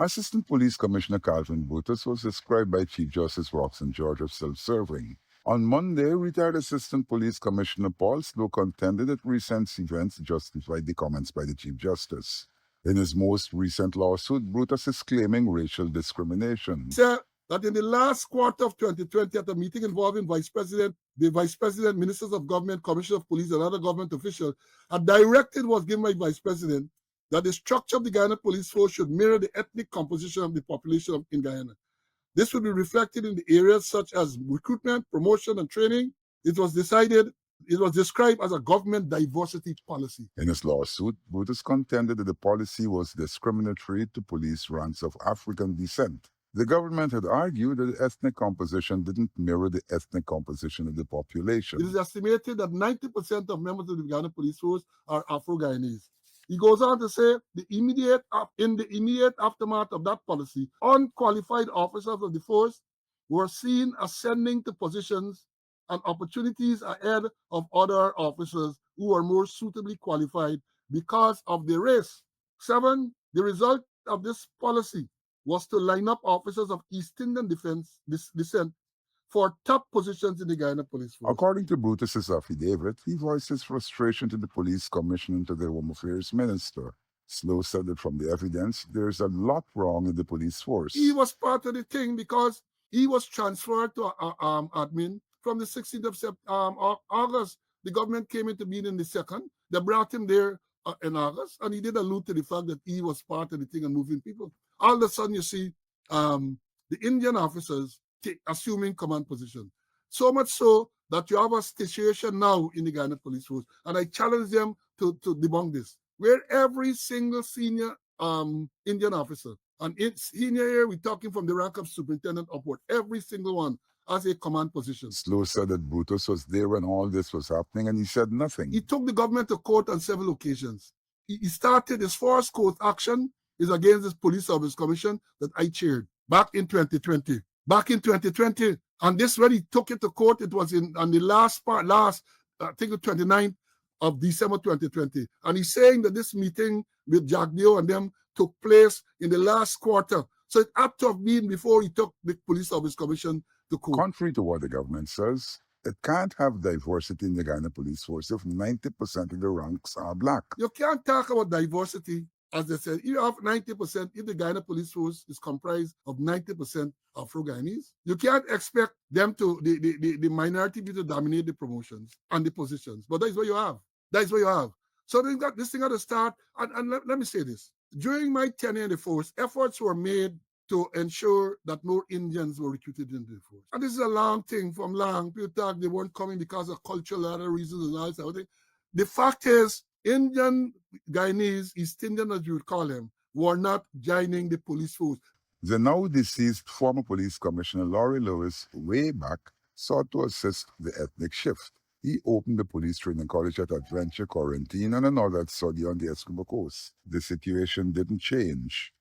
Assistant Police Commissioner Calvin Brutus was described by Chief Justice Roxanne George as self-serving. On Monday, retired Assistant Police Commissioner Paul Slowe contended that recent events justified the comments by the Chief Justice. In his most recent lawsuit, Brutus is claiming racial discrimination. Sir, that in the last quarter of 2020, at a meeting involving the Vice President, Ministers of Government, Commissioner of Police, and other government officials, a directive was given by Vice President that the structure of the Guyana Police Force should mirror the ethnic composition of the population in Guyana. This would be reflected in the areas such as recruitment, promotion, and training. It was described as a government diversity policy. In his lawsuit, Brutus contended that the policy was discriminatory to police ranks of African descent. The government had argued that the ethnic composition didn't mirror the ethnic composition of the population. It is estimated that 90% of members of the Guyana Police Force are Afro-Guyanese. He goes on to say, in the immediate aftermath of that policy, unqualified officers of the force were seen ascending to positions and opportunities ahead of other officers who were more suitably qualified because of their race. 7, the result of this policy was to line up officers of East Indian descent for top positions in the Guyana Police Force. According to Brutus's affidavit, he voiced his frustration to the Police Commissioner and to the Home Affairs Minister. Slowe said that from the evidence, there's a lot wrong in the police force. He was part of the thing because he was transferred to admin from the 16th of August. The government came into being in the 2nd. They brought him there in August, and he did allude to the fact that he was part of the thing and moving people. All of a sudden, you see the Indian officers assuming command position. So much so that you have a situation now in the Guyana Police Force, and I challenge them to debunk this, where every single senior Indian officer, and it's senior here, we're talking from the rank of superintendent upward, every single one has a command position. Slowe said that Brutus was there when all this was happening, and he said nothing. He took the government to court on several occasions. He started his first court action is against this Police Service Commission that I chaired back in 2020. And this, when he took it to court, it was on the last, I think the 29th of December 2020. And he's saying that this meeting with Jagdeo and them took place in the last quarter. So it had to have been before he took the Police Service Commission to court. Contrary to what the government says, it can't have diversity in the Guyana Police Force if 90% of the ranks are black. You can't talk about diversity. As they said, you have 90%, if the Guyana Police Force is comprised of 90% Afro-Guyanese, you can't expect them to, the minority to dominate the promotions and the positions. But that is what you have. So this thing got to start, and let me say this. During my tenure in the force, efforts were made to ensure that more Indians were recruited into the force. And this is a long thing from long. People talk they weren't coming because of cultural other reasons and all that thing. The fact is, Indian Guyanese, East Indian as you would call them, were not joining the police force. The now deceased former Police Commissioner Laurie Lewis, way back, sought to assist the ethnic shift. He opened the police training college at Adventure Quarantine and another at Saudi on the Escobar Coast. The situation didn't change.